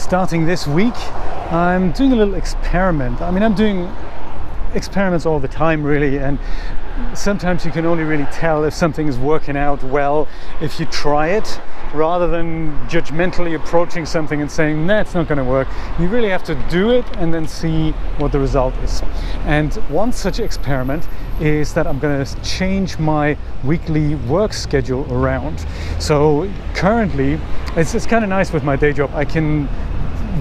starting this week, I'm doing a little experiment. I mean, I'm doing experiments all the time, really, and sometimes you can only really tell if something is working out well if you try it, rather than judgmentally approaching something and saying, nah, it's not going to work. You really have to do it and then see what the result is. And one such experiment is that I'm going to change my weekly work schedule around. So currently, it's kind of nice with my day job.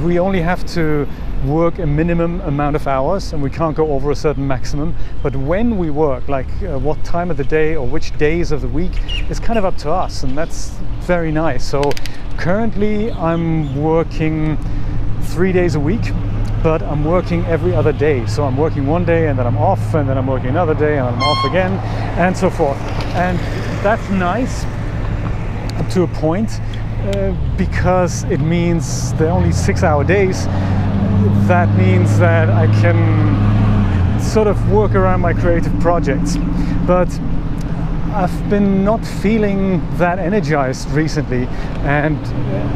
We only have to work a minimum amount of hours and we can't go over a certain maximum, but when we work, like what time of the day or which days of the week, is kind of up to us, and that's very nice. So currently I'm working 3 days a week, but I'm working every other day. So I'm working one day and then I'm off, and then I'm working another day and I'm off again, and so forth. And that's nice up to a point, because it means they're only 6-hour days. That means that I can sort of work around my creative projects. But I've been not feeling that energized recently, and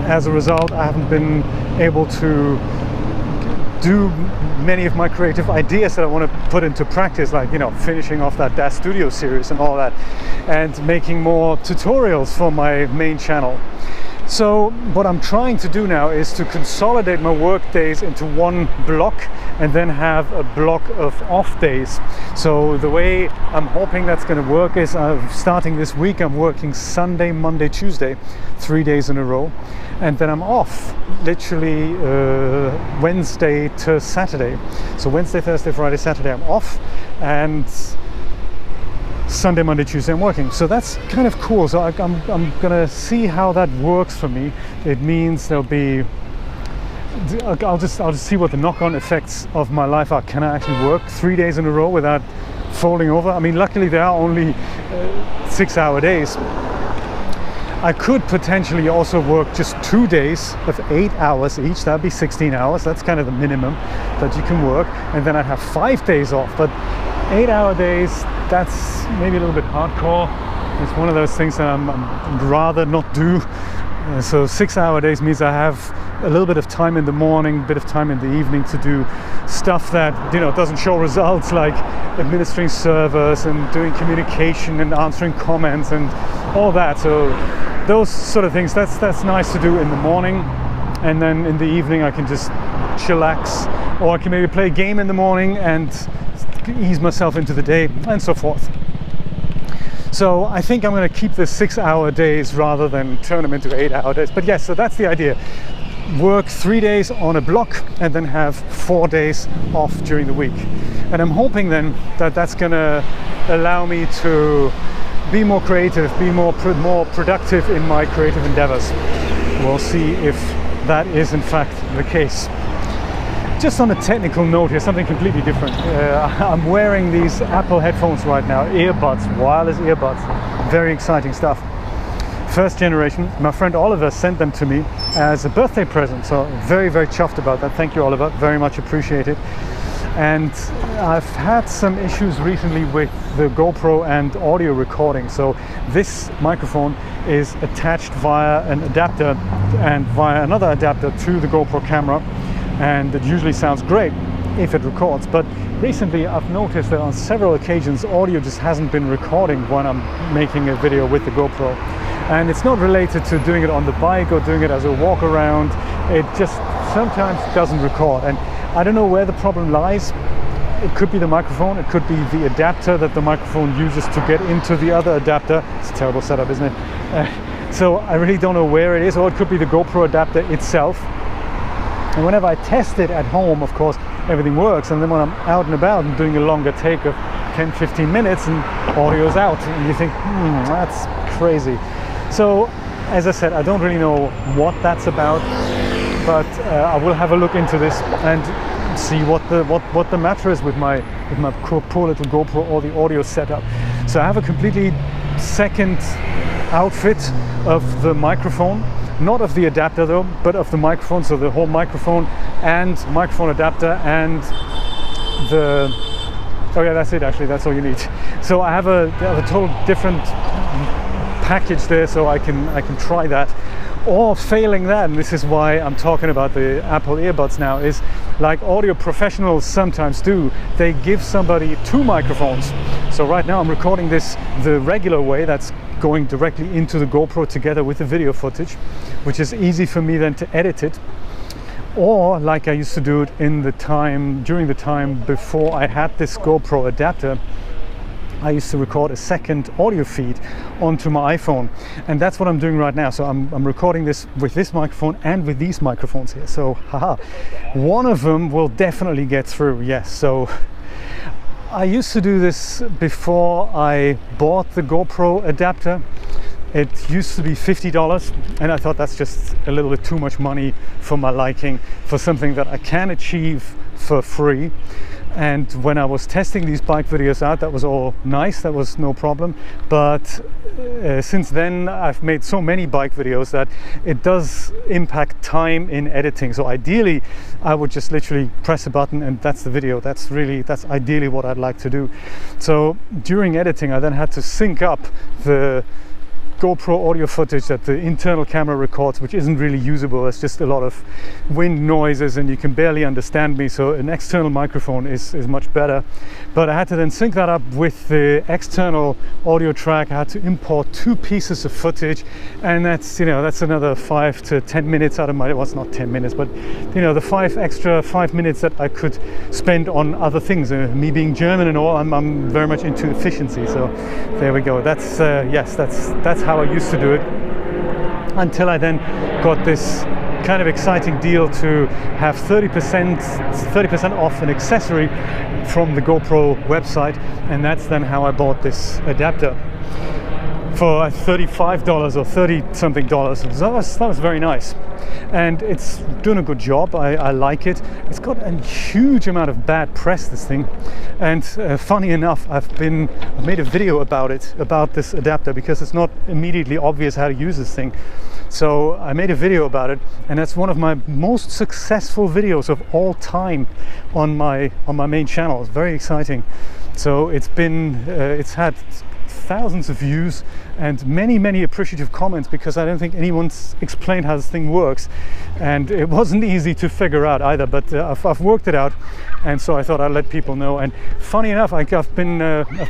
as a result I haven't been able to do many of my creative ideas that I want to put into practice, like, you know, finishing off that DAZ Studio series and all that, and making more tutorials for my main channel. So what I'm trying to do now is to consolidate my work days into one block and then have a block of off days. So the way I'm hoping that's going to work is, starting this week, I'm working Sunday, Monday, Tuesday, 3 days in a row, and then I'm off literally Wednesday to Saturday. So Wednesday, Thursday, Friday, Saturday I'm off, and Sunday, Monday, Tuesday I'm working. So that's kind of cool. So I'm gonna see how that works for me. It means there'll be, I'll just see what the knock-on effects of my life are. Can I actually work 3 days in a row without folding over? I mean, luckily there are only 6-hour days. I could potentially also work just 2 days of 8 hours each. That'd be 16 hours. That's kind of the minimum that you can work. And then I'd have 5 days off. But 8-hour days, that's maybe a little bit hardcore. It's one of those things that I'd rather not do. So 6-hour days means I have a little bit of time in the morning, a bit of time in the evening to do stuff that, you know, doesn't show results, like administering servers and doing communication and answering comments and all that. So those sort of things, that's nice to do in the morning, and then in the evening I can just chillax, or I can maybe play a game in the morning and ease myself into the day, and so forth. So I think I'm going to keep the 6-hour days rather than turn them into 8-hour days. But yes, so that's the idea. Work 3 days on a block and then have 4 days off during the week. And I'm hoping then that that's going to allow me to be more creative, be more productive in my creative endeavors. We'll see if that is in fact the case. Just on a technical note here, something completely different. I'm wearing these Apple headphones right now, earbuds, wireless earbuds. Very exciting stuff. First generation. My friend Oliver sent them to me as a birthday present, so very, very chuffed about that. Thank you, Oliver, very much appreciated. And I've had some issues recently with the GoPro and audio recording. So this microphone is attached via an adapter and via another adapter to the GoPro camera, and it usually sounds great if it records. But recently I've noticed that on several occasions audio just hasn't been recording when I'm making a video with the GoPro, and it's not related to doing it on the bike or doing it as a walk around. It just sometimes doesn't record, and I don't know where the problem lies. It could be the microphone, it could be the adapter that the microphone uses to get into the other adapter. It's a terrible setup, isn't it? So I really don't know where it is, or it could be the GoPro adapter itself. And whenever I test it at home, of course, everything works. And then when I'm out and about and doing a longer take of 10-15 minutes and audio's out, and you think, that's crazy. So, as I said, I don't really know what that's about, but I will have a look into this and see what the matter is with my poor little GoPro or the audio setup. So I have a completely second outfit of the microphone. Not of the adapter though, but of the microphone. So the whole microphone and microphone adapter and the, oh yeah, that's it actually, that's all you need. So I have a total different package there, so I can try that. Or failing that, and this is why I'm talking about the Apple earbuds now, is like audio professionals sometimes do, they give somebody 2 microphones. So right now I'm recording this the regular way, that's going directly into the GoPro together with the video footage, which is easy for me then to edit it. Or like I used to do it during the time before I had this GoPro adapter, I used to record a second audio feed onto my iPhone, and that's what I'm doing right now. So I'm recording this with this microphone and with these microphones here. So haha, one of them will definitely get through, yes. So I used to do this before I bought the GoPro adapter. It used to be $50, and I thought that's just a little bit too much money for my liking, for something that I can achieve for free. And when I was testing these bike videos out, that was all nice, that was no problem. But since then I've made so many bike videos that it does impact time in editing. So ideally I would just literally press a button and that's the video. That's ideally what I'd like to do. So during editing I then had to sync up the GoPro audio footage that the internal camera records, which isn't really usable. It's just a lot of wind noises and you can barely understand me, so an external microphone is much better. But I had to then sync that up with the external audio track. I had to import 2 pieces of footage, and that's another 5 to 10 minutes out of my, well, it's not 10 minutes, but the extra 5 minutes that I could spend on other things. Me being German and all, I'm very much into efficiency, so there we go. That's yes, that's how I used to do it, until I then got this kind of exciting deal to have 30% off an accessory from the GoPro website, and that's then how I bought this adapter for $35 or 30 something dollars. So that was very nice, and it's doing a good job. I like it. It's got a huge amount of bad press, this thing, and funny enough, I've made a video about this adapter, because it's not immediately obvious how to use this thing. So I made a video about it, and that's one of my most successful videos of all time on my main channel. It's very exciting. So it's had thousands of views and many appreciative comments, because I don't think anyone's explained how this thing works, and it wasn't easy to figure out either, but I've worked it out, and so I thought I'd let people know. And funny enough, I've been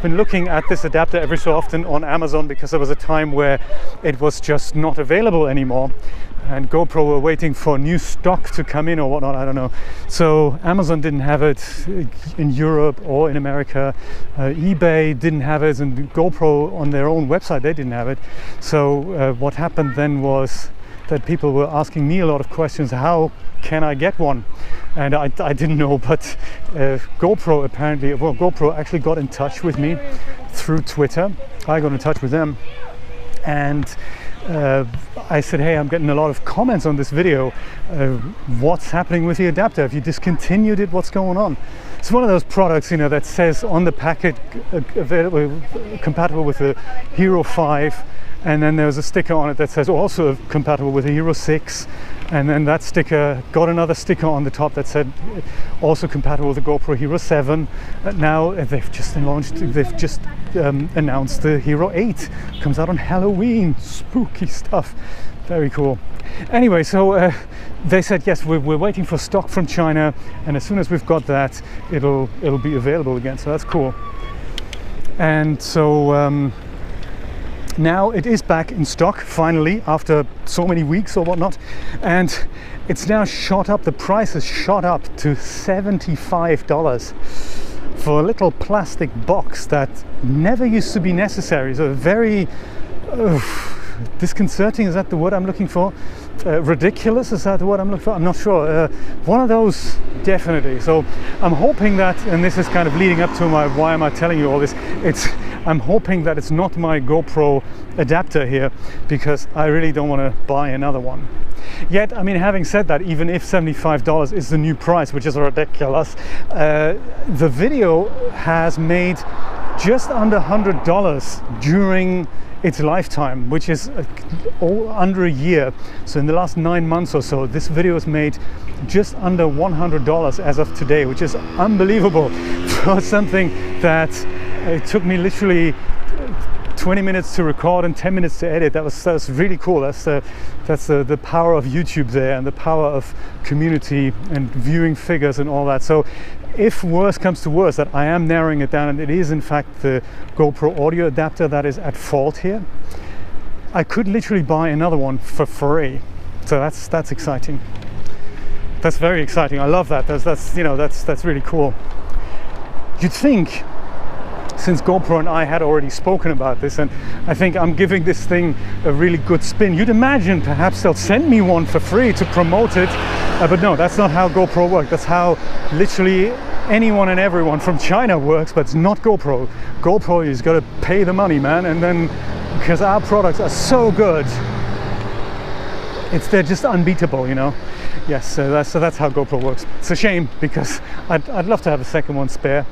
looking at this adapter every so often on Amazon, because there was a time where it was just not available anymore, and GoPro were waiting for new stock to come in or whatnot, I don't know. So Amazon didn't have it in Europe or in America. eBay didn't have it, and GoPro on their own website, they didn't have it. So what happened then was that people were asking me a lot of questions. How can I get one? And I didn't know, but GoPro actually got in touch with me through Twitter. I got in touch with them, and I said, hey, I'm getting a lot of comments on this video. What's happening with the adapter? Have you discontinued it? What's going on? It's one of those products, that says on the packet available, compatible with the Hero 5, and then there's a sticker on it that says also compatible with the Hero 6, and then that sticker got another sticker on the top that said also compatible with the GoPro Hero 7. Now they've just announced the Hero 8 comes out on Halloween. Spooky stuff, very cool. Anyway, so they said yes, we're waiting for stock from China, and as soon as we've got that, it'll be available again. So that's cool. And so now it is back in stock finally, after so many weeks or whatnot, and it's now shot up. The price has shot up to $75 for a little plastic box that never used to be necessary. So very disconcerting, is that the word I'm looking for? Ridiculous, is that the word I'm looking for? I'm not sure. One of those, definitely. So I'm hoping that, and this is kind of leading up to my why am I telling you all this, I'm hoping that it's not my GoPro adapter here, because I really don't want to buy another one. Yet, I mean, having said that, even if $75 is the new price, which is ridiculous, the video has made just under $100 during its lifetime, which is under a year. So in the last 9 months or so, this video has made just under $100 as of today, which is unbelievable for something that it took me literally 20 minutes to record and 10 minutes to edit. That was really cool. That's the power of YouTube there, and the power of community and viewing figures and all that. So if worse comes to worse, that I am narrowing it down and it is in fact the GoPro audio adapter that is at fault here, I could literally buy another one for free. So that's exciting. That's very exciting. I love that. That's really cool. You'd think, since GoPro and I had already spoken about this, and I think I'm giving this thing a really good spin, you'd imagine perhaps they'll send me one for free to promote it, but no, that's not how GoPro works. That's how literally anyone and everyone from China works, but it's not GoPro. GoPro, is got to pay the money, man, and then because our products are so good, they're just unbeatable, you know. Yes, so that's how GoPro works. It's a shame because I'd love to have a second one spare.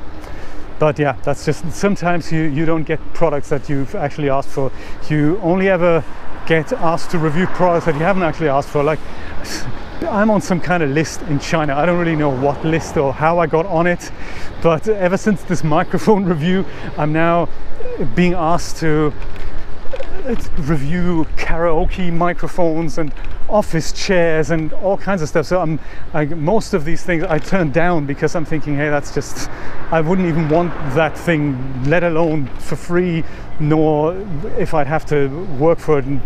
But yeah, that's just, sometimes you don't get products that you've actually asked for. You only ever get asked to review products that you haven't actually asked for. Like, I'm on some kind of list in China. I don't really know what list or how I got on it, but ever since this microphone review, I'm now being asked to review karaoke microphones and office chairs and all kinds of stuff. So most of these things I turn down because I'm thinking, hey, that's just, I wouldn't even want that thing, let alone for free, nor if I'd have to work for it and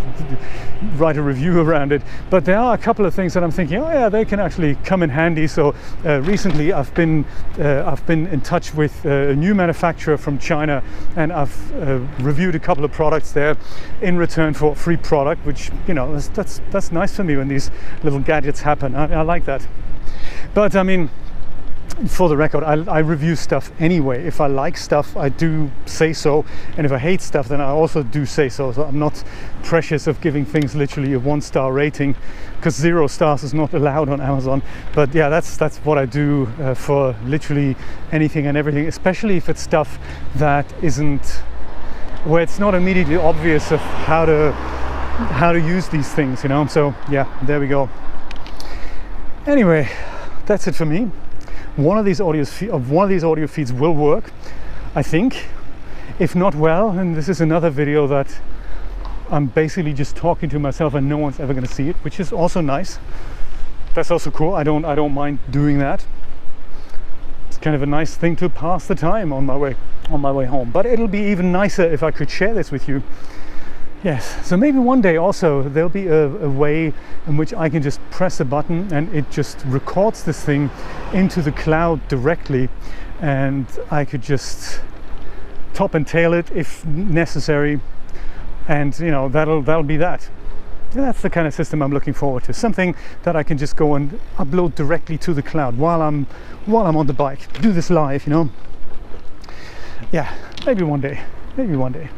write a review around it. But there are a couple of things that I'm thinking, oh yeah, they can actually come in handy. So recently I've been in touch with a new manufacturer from China, and I've reviewed a couple of products there in return for a free product, which, you know, that's nice for me when these little gadgets happen. I like that. But I mean, for the record, I review stuff anyway. If I like stuff, I do say so, and if I hate stuff, then I also do say so. So I'm not precious of giving things literally a 1-star rating, because 0 stars is not allowed on Amazon. But yeah, that's what I do for literally anything and everything, especially if it's stuff that isn't, where it's not immediately obvious of how to use these things, you know. So yeah, there we go. Anyway, that's it for me. One of these audio feeds will work, I think. If not, well, and this is another video that I'm basically just talking to myself and no one's ever going to see it, which is also nice. That's also cool. I don't mind doing that. It's kind of a nice thing to pass the time on my way home. But it'll be even nicer if I could share this with you. Yes, so maybe one day also there'll be a way in which I can just press a button and it just records this thing into the cloud directly, and I could just top and tail it if necessary, and you know, that'll be that. That's the kind of system I'm looking forward to. Something that I can just go and upload directly to the cloud while I'm on the bike. Do this live, you know. Yeah, maybe one day. Maybe one day.